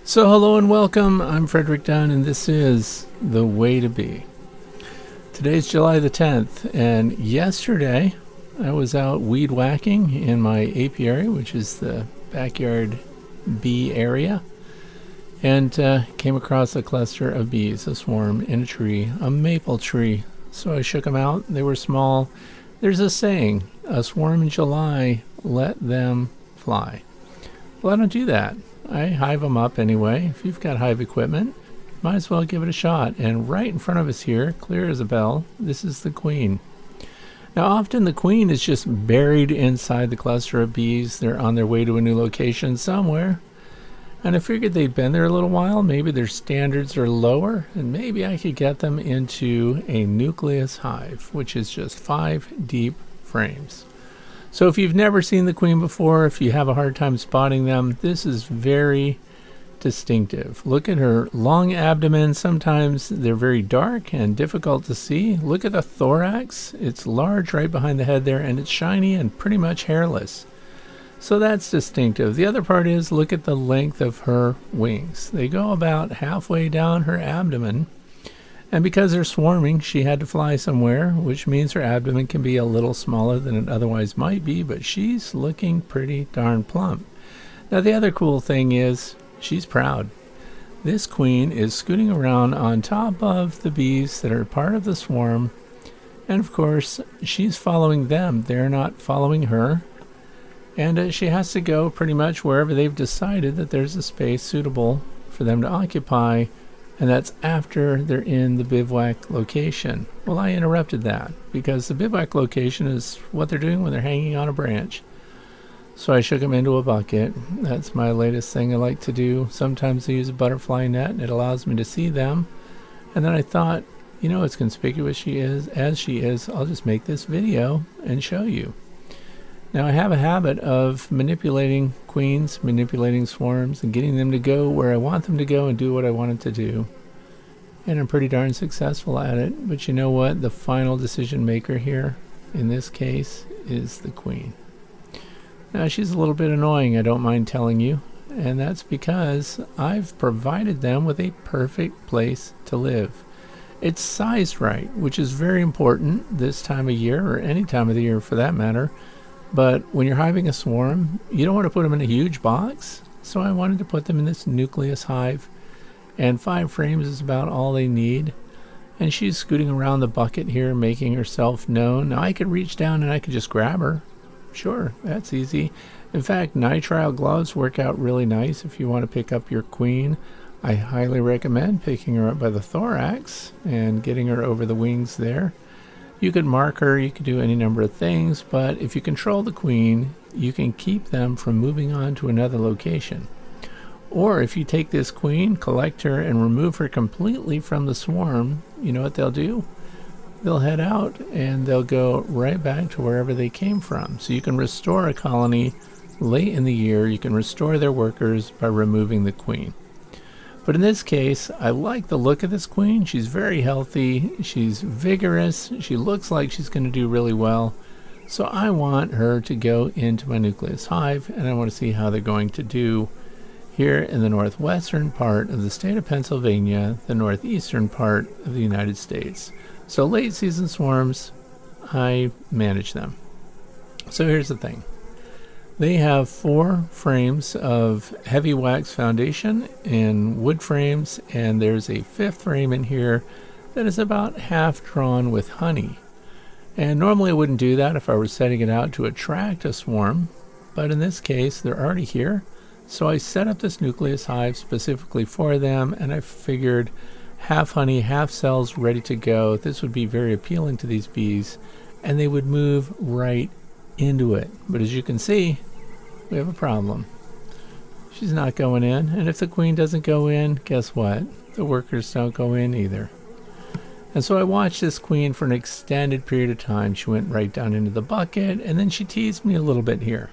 So hello and welcome, I'm Frederick Dunn and this is The Way to Be. Today's July the 10th and yesterday I was out weed whacking in my apiary, which is the backyard bee area, and came across a cluster of bees, a swarm in a tree, a maple tree. So I shook them out, they were small. There's a saying, a swarm in July, let them fly. Well, I don't do that. I hive them up anyway. If you've got hive equipment, might as well give it a shot. And right in front of us here, clear as a bell, this is the queen. Now often the queen is just buried inside the cluster of bees. They're on their way to a new location somewhere. And I figured they'd been there a little while. Maybe their standards are lower, and maybe I could get them into a Nucleus hive, which is just 5 deep frames. So if you've never seen the queen before, if you have a hard time spotting them, this is very distinctive. Look at her long abdomen. Sometimes they're very dark and difficult to see. Look at the thorax. It's large right behind the head there, and it's shiny and pretty much hairless. So that's distinctive. The other part is, look at the length of her wings. They go about halfway down her abdomen. And because they're swarming, she had to fly somewhere, which means her abdomen can be a little smaller than it otherwise might be, but she's looking pretty darn plump. Now the other cool thing is, she's proud. This queen is scooting around on top of the bees that are part of the swarm, and of course, she's following them. They're not following her. And she has to go pretty much wherever they've decided that there's a space suitable for them to occupy. And that's after they're in the bivouac location. Well, I interrupted that because the bivouac location is what they're doing when they're hanging on a branch. So I shook them into a bucket. That's my latest thing I like to do. Sometimes I use a butterfly net and it allows me to see them. And then I thought, you know, as conspicuous as she is, I'll just make this video and show you. Now I have a habit of manipulating queens, manipulating swarms, and getting them to go where I want them to go and do what I want them to do. And I'm pretty darn successful at it. But you know what? The final decision maker here, in this case, is the queen. Now she's a little bit annoying, I don't mind telling you. And that's because I've provided them with a perfect place to live. It's sized right, which is very important this time of year, or any time of the year for that matter. But when you're hiving a swarm, you don't want to put them in a huge box. So I wanted to put them in this Nucleus hive. And 5 frames is about all they need. And she's scooting around the bucket here, making herself known. Now I could reach down and I could just grab her. Sure, that's easy. In fact, nitrile gloves work out really nice if you want to pick up your queen. I highly recommend picking her up by the thorax and getting her over the wings there. You could mark her, you could do any number of things, but if you control the queen, you can keep them from moving on to another location. Or if you take this queen, collect her, and remove her completely from the swarm, you know what they'll do? They'll head out and they'll go right back to wherever they came from. So you can restore a colony late in the year, you can restore their workers by removing the queen. But in this case, I like the look of this queen. She's very healthy, she's vigorous, she looks like she's going to do really well. So I want her to go into my Nucleus hive, and I want to see how they're going to do here in the northwestern part of the state of Pennsylvania, the northeastern part of the United States. So late season swarms, I manage them. So here's the thing. They have 4 frames of heavy wax foundation in wood frames, and there's a 5th frame in here that is about half drawn with honey. And normally I wouldn't do that if I were setting it out to attract a swarm, but in this case they're already here. So I set up this Nucleus hive specifically for them, and I figured half honey, half cells ready to go. This would be very appealing to these bees, and they would move right into it. But as you can see, we have a problem. She's not going in, and if the queen doesn't go in, guess what? The workers don't go in either. And so I watched this queen for an extended period of time. She went right down into the bucket, and then she teased me a little bit here.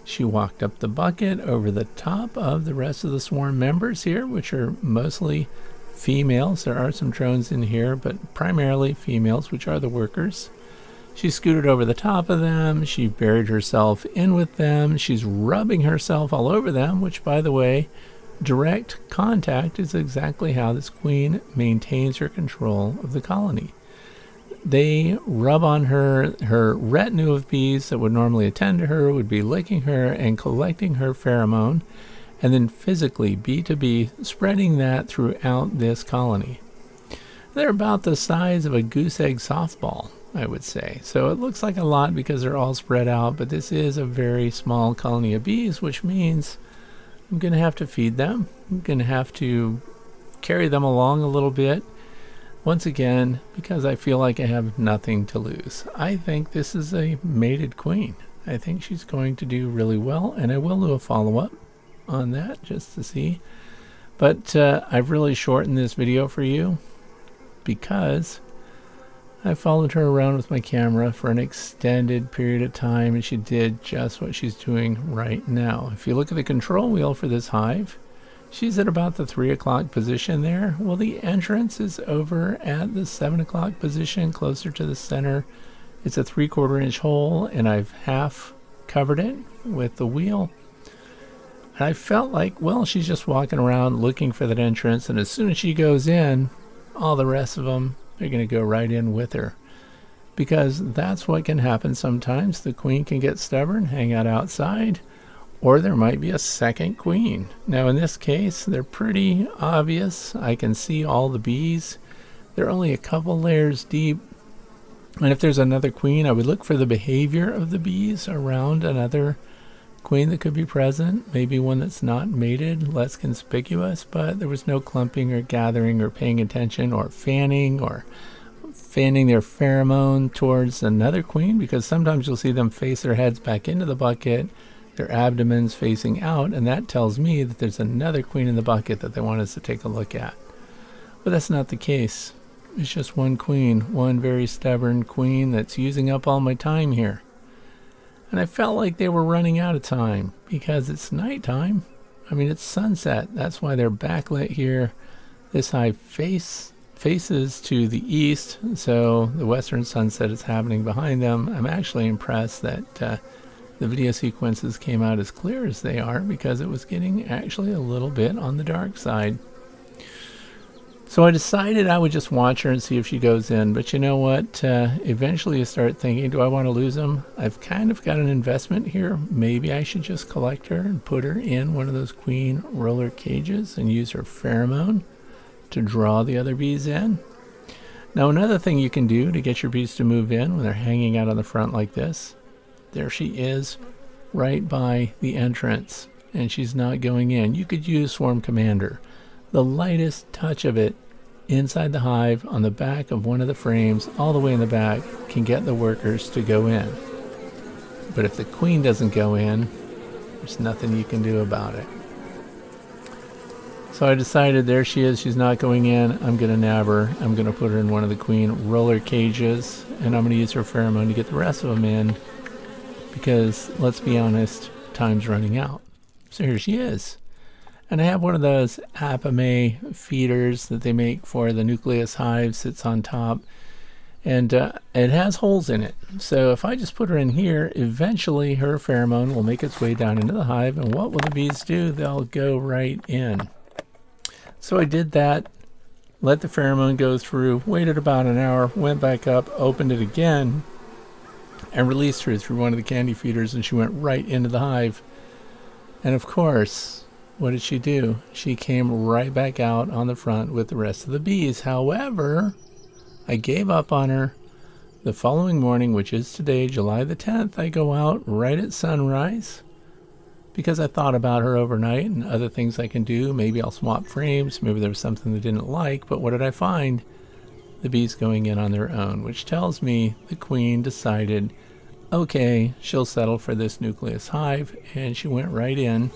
She walked up the bucket over the top of the rest of the swarm members here, which are mostly females. There are some drones in here, but primarily females, which are the workers. She scooted over the top of them. She buried herself in with them. She's rubbing herself all over them, which, by the way, direct contact is exactly how this queen maintains her control of the colony. They rub on her. Her retinue of bees that would normally attend to her would be licking her and collecting her pheromone, and then physically, bee to bee, spreading that throughout this colony. They're about the size of a goose egg softball, I would say. So it looks like a lot because they're all spread out, but this is a very small colony of bees, which means I'm going to have to feed them. I'm going to have to carry them along a little bit. Once again, because I feel like I have nothing to lose. I think this is a mated queen. I think she's going to do really well, and I will do a follow-up on that just to see. But I've really shortened this video for you because I followed her around with my camera for an extended period of time, and she did just what she's doing right now. If you look at the control wheel for this hive, she's at about the 3 o'clock position there. Well, the entrance is over at the 7 o'clock position, closer to the center. It's a 3/4 inch hole, and I've half covered it with the wheel. And I felt like, well, she's just walking around looking for that entrance, and as soon as she goes in, all the rest of them, they're going to go right in with her. Because that's what can happen sometimes. The queen can get stubborn, hang out outside, or there might be a second queen. Now in this case, they're pretty obvious. I can see all the bees. They're only a couple layers deep. And if there's another queen, I would look for the behavior of the bees around another queen that could be present. Maybe one that's not mated, less conspicuous, but there was no clumping or gathering or paying attention or fanning their pheromone towards another queen, because sometimes you'll see them face their heads back into the bucket, their abdomens facing out, and that tells me that there's another queen in the bucket that they want us to take a look at. But that's not the case. It's just one queen, one very stubborn queen that's using up all my time here. And I felt like they were running out of time because it's nighttime. I mean, it's sunset. That's why they're backlit here. This hive faces to the east, so the western sunset is happening behind them. I'm actually impressed that the video sequences came out as clear as they are, because it was getting actually a little bit on the dark side. So I decided I would just watch her and see if she goes in. But you know what? Eventually you start thinking, do I want to lose them? I've kind of got an investment here. Maybe I should just collect her and put her in one of those queen roller cages and use her pheromone to draw the other bees in. Now another thing you can do to get your bees to move in when they're hanging out on the front like this, there she is right by the entrance, and she's not going in. You could use Swarm Commander. The lightest touch of it inside the hive on the back of one of the frames, all the way in the back, can get the workers to go in. But if the queen doesn't go in, there's nothing you can do about it. So I decided, there she is, she's not going in. I'm going to nab her. I'm going to put her in one of the queen roller cages, and I'm going to use her pheromone to get the rest of them in, because let's be honest, time's running out. So here she is. And I have one of those Apame feeders that they make for the Nucleus hive, sits on top, and it has holes in it. So if I just put her in here, eventually her pheromone will make its way down into the hive, and what will the bees do? They'll go right in. So I did that, let the pheromone go through, waited about an hour, went back up, opened it again, and released her through one of the candy feeders, and she went right into the hive. And of course, what did she do? She came right back out on the front with the rest of the bees. However, I gave up on her. The following morning, which is today, July the 10th, I go out right at sunrise, because I thought about her overnight and other things I can do. Maybe I'll swap frames. Maybe there was something they didn't like. But what did I find? The bees going in on their own, which tells me the queen decided, okay, she'll settle for this Nucleus hive, and she went right in.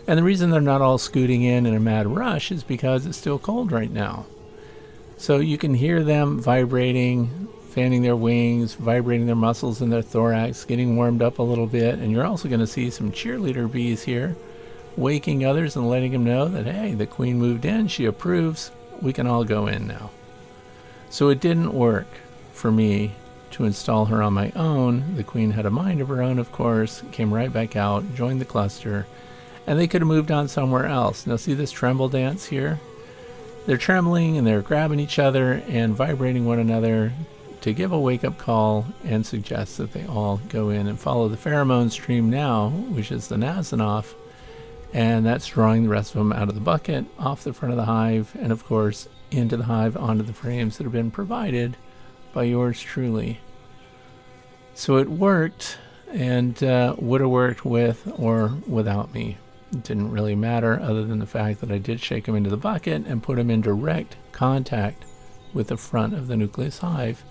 And the reason they're not all scooting in a mad rush is because it's still cold right now. So you can hear them vibrating, fanning their wings, vibrating their muscles in their thorax, getting warmed up a little bit. And you're also going to see some cheerleader bees here, waking others and letting them know that, hey, the queen moved in, she approves, we can all go in now. So it didn't work for me to install her on my own. The queen had a mind of her own, of course, came right back out, joined the cluster, and they could have moved on somewhere else. Now see this tremble dance here? They're trembling and they're grabbing each other and vibrating one another to give a wake-up call and suggest that they all go in and follow the pheromone stream now, which is the Nasonoff, and that's drawing the rest of them out of the bucket, off the front of the hive, and of course into the hive onto the frames that have been provided by yours truly. So it worked, and would have worked with or without me. It didn't really matter, other than the fact that I did shake them into the bucket and put them in direct contact with the front of the Nucleus hive.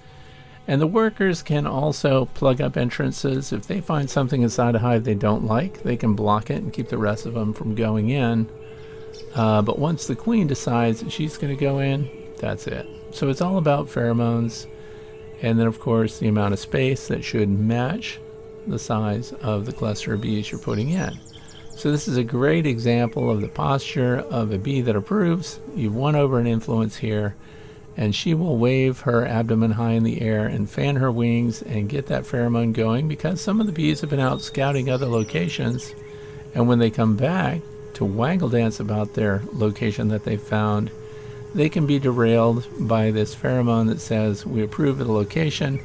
And the workers can also plug up entrances. If they find something inside a hive they don't like, they can block it and keep the rest of them from going in. But once the queen decides that she's going to go in, that's it. So it's all about pheromones, and then of course the amount of space that should match the size of the cluster of bees you're putting in. So this is a great example of the posture of a bee that approves. You've won over an influence here, and she will wave her abdomen high in the air and fan her wings and get that pheromone going, because some of the bees have been out scouting other locations, and when they come back to waggle dance about their location that they found, they can be derailed by this pheromone that says, we approve of the location,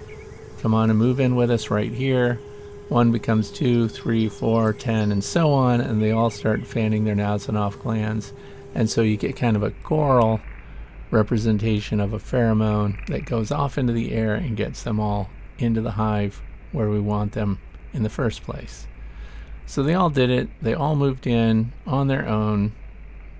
come on and move in with us right here. 1 becomes 2, 3, 4, 10, and so on, and they all start fanning their Nasonoff glands, and so you get kind of a choral representation of a pheromone that goes off into the air and gets them all into the hive where we want them in the first place. So they all did it. They all moved in on their own.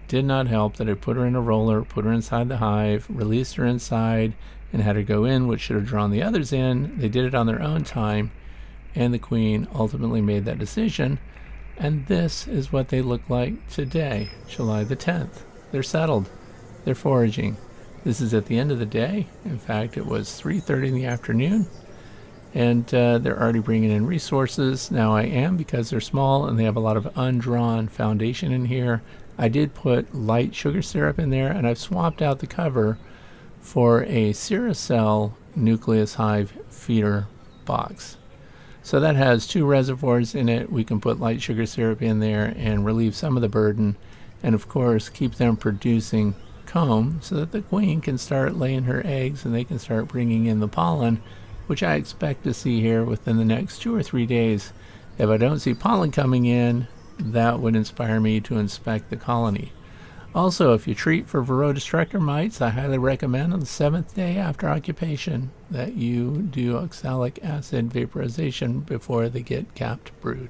Did not help that I put her in a roller, put her inside the hive, released her inside, and had her go in, which should have drawn the others in. They did it on their own time, and the queen ultimately made that decision. And this is what they look like today, July the 10th. They're settled. They're foraging. This is at the end of the day. In fact, it was 3:30 in the afternoon, and they're already bringing in resources. Now I am, because they're small and they have a lot of undrawn foundation in here, I did put light sugar syrup in there, and I've swapped out the cover for a Ceracell Nucleus Hive feeder box. So that has 2 reservoirs in it. We can put light sugar syrup in there and relieve some of the burden, and of course keep them producing comb so that the queen can start laying her eggs and they can start bringing in the pollen, which I expect to see here within the next 2 or 3 days. If I don't see pollen coming in, that would inspire me to inspect the colony. Also, if you treat for Varroa destructor mites, I highly recommend on the 7th day after occupation that you do oxalic acid vaporization before they get capped brood.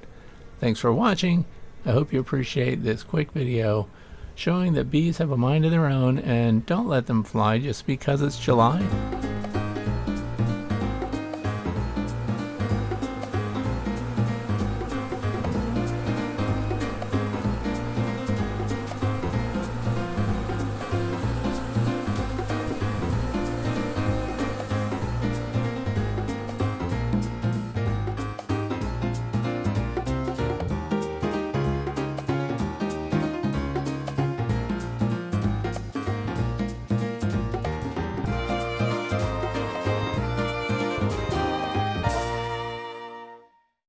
Thanks for watching. I hope you appreciate this quick video showing that bees have a mind of their own, and don't let them fly just because it's July.